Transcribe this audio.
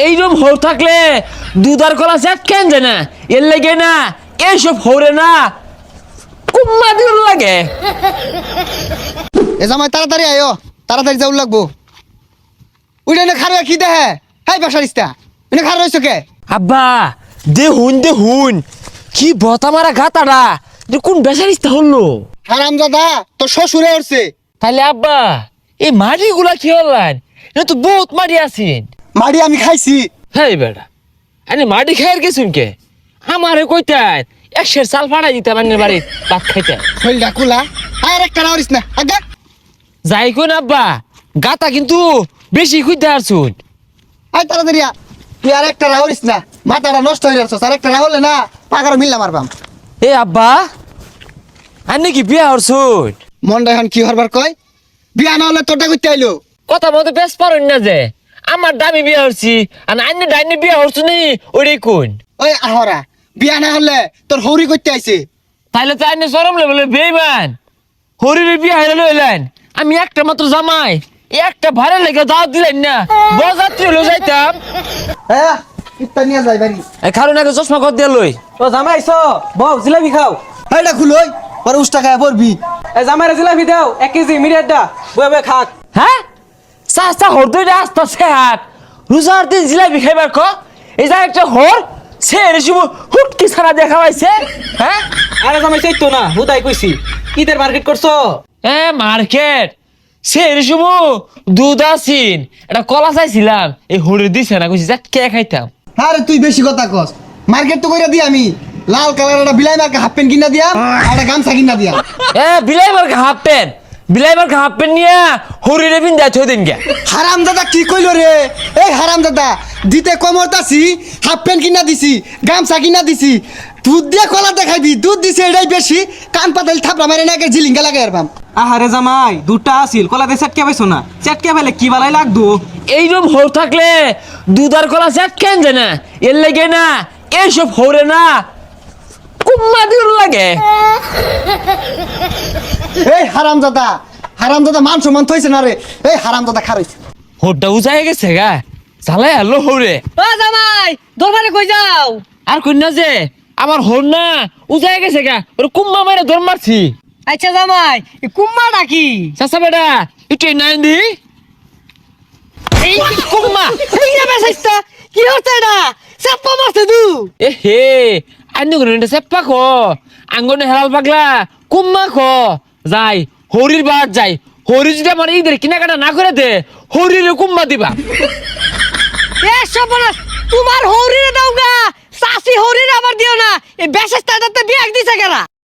এইরকম হৌ থাকলে দুধার কলা চেট কেন যায় না এর লাগে না এইসব হৌরে না কুম্মা দিন লাগে। এ জামাই তাড়াতাড়ি আয়ো, তাড়াতাড়ি যাও লাগবো। উঠে না খারে কি দেহে হাই বেসারিস্তা এনে খারে রইছো কে? আব্বা দেহুন কি বতা মারা গাতাটা কোন বেসারিস্তা হলো? হারামজাদা তোর শ্বশুরে উঠছে। তাহলে আব্বা এই মাটি গুলা কি হলেন? এটা তো বহুত মাটি আছেন। মাড়ি আমি খাইছি। হ্যাঁ বেটা আরে মাটি খাইয়ের গেছুন কে? আমারে কইতেন একশের চাল ফাড়াই দিতে পারেন বাড়ি ভাত খাইতে। শরীরটা কুলা আর একটা রাওরিস না আগে যাই কোন আব্বা গাতা কিন্তু বেশি খুঁজতে আসুন। আয় তাড়াতাড়ি তুই আর একটা রাওরিস না, মাথাটা নষ্ট হয়ে যাচ্ছে। আর একটা রাহলে না পাকার মিল্লা মারবাম। এ আব্বা আর নাকি বিয়া হরছুন? মনটা এখন কি হরবার কয়? বিয়া না হলে তোরটা করতে আইলো। কথা মতো বেশ পারেন না যে আমার দামি বিয়া হরছি আর আইনে ডাইনে বিয়া হরছু নি ওরে কোন? ওই আহরা বিয়া না হলে তোর হৌরি করতে আইছে। তাইলে তো আইনে চরম লেভেলে বেইমান হরির বিয়া হইলে হইলেন আমি একটা মাত্র জামাই একটা ভাড়া লেগে দাওয়াত দিলেন না বরযাত্রী হলো যাইতাম। হ্যাঁ ইত্তা নিয়ে যাই বাড়ি। এই কারণ আগে চশমা কর দিয়ে লই। তো জামাই আইছো বউ জিলাপি খাও। এইটা খুলই পরে উষ্টা খায় পড়বি। এই জামাইরে জিলাপি দাও 1 কেজি মিডিয়াটা বয়ে খাক। হ্যাঁ চাচা হর দুইটা আস্তা সেহাত রোজার দিন জিলাপি খাইবার ক এই যা একটা হর সে রেসিব হুটকি ছাড়া দেখা পাইছে। হ্যাঁ আরে জামাই চাইতো না হুদাই কইছি ঈদের মার্কেট করছো? এ মার্কেট সে রেসিব দুধ আসিন এটা কলা চাইছিলাম এই হরে দিছে না কইছি যা কে খাইতাম। আরে তুই বেশি কথা কস। মার্কেট তো কইরা দি আমি লাল কালার একটা বিলাই মার্কে হাফ প্যান্ট কিনা দিয়া আর একটা গামছা কিনা দিয়া। এ বিলাই মার্কা হাফ প্যান্ট নিয়ে হরিরে বিন দেয় থই দিন গে। হারামজাদা কি কইল রে? এই হারামজাদা দিতে কমরতাছি, হাফ প্যান্ট কিনা দিছি, গামছা কিনা দিছি, দুধ দিয়ে কলা দেখাইবি। দুধ দিছে এটাই বেশি, কান পাতাল থাপড়া মারে নাকে জিলিঙ্গা লাগাই আরবাম। আহারে জামাই দুধটা আসিল কলাতে চেটকে পাইছো না? চেটকে পেলে কি বালাই লাগতো? এইরকম হৌ থাকলে দুধার কলা চেট কেন যায় না এর লাগে না এইসব হৌরে না কুম্মা দিন লাগে। এই হারামজাদা মান সম্মান থইছে না রে। এই হারামজাদা খারইছে। হোরটা উজায় গেছে গা চালাই আলো হৌরে। ও জামাই দরবারে কই যাও? আর কন্যা যে আমার হোর না উজায় গেছে গা ওর কুম্মা মেরে দর মারছি। আচ্ছা জামাই কুম্মাটা কি? চাচা বেটা একটু নাই দি এই কুম্মা এই না বেসাইস্তা কি হচ্ছে এটা? চাপ্পা মারছে দু। এ হে আইন করে সেপ্পা খ আঙ্গনে হেলাল পাগলা কুম্মা খ যাই হরির বাদ যাই হরি যদি আমার ঈদের কেনাকাটা না করে দে হরির কুম্মা দিবা। এ সবনাস তোমার হরিরে দাও গা চাচি হরিরে আবার দিও না। এই বেসাইস্তাটাতে বিয়াক দিছে কেনা?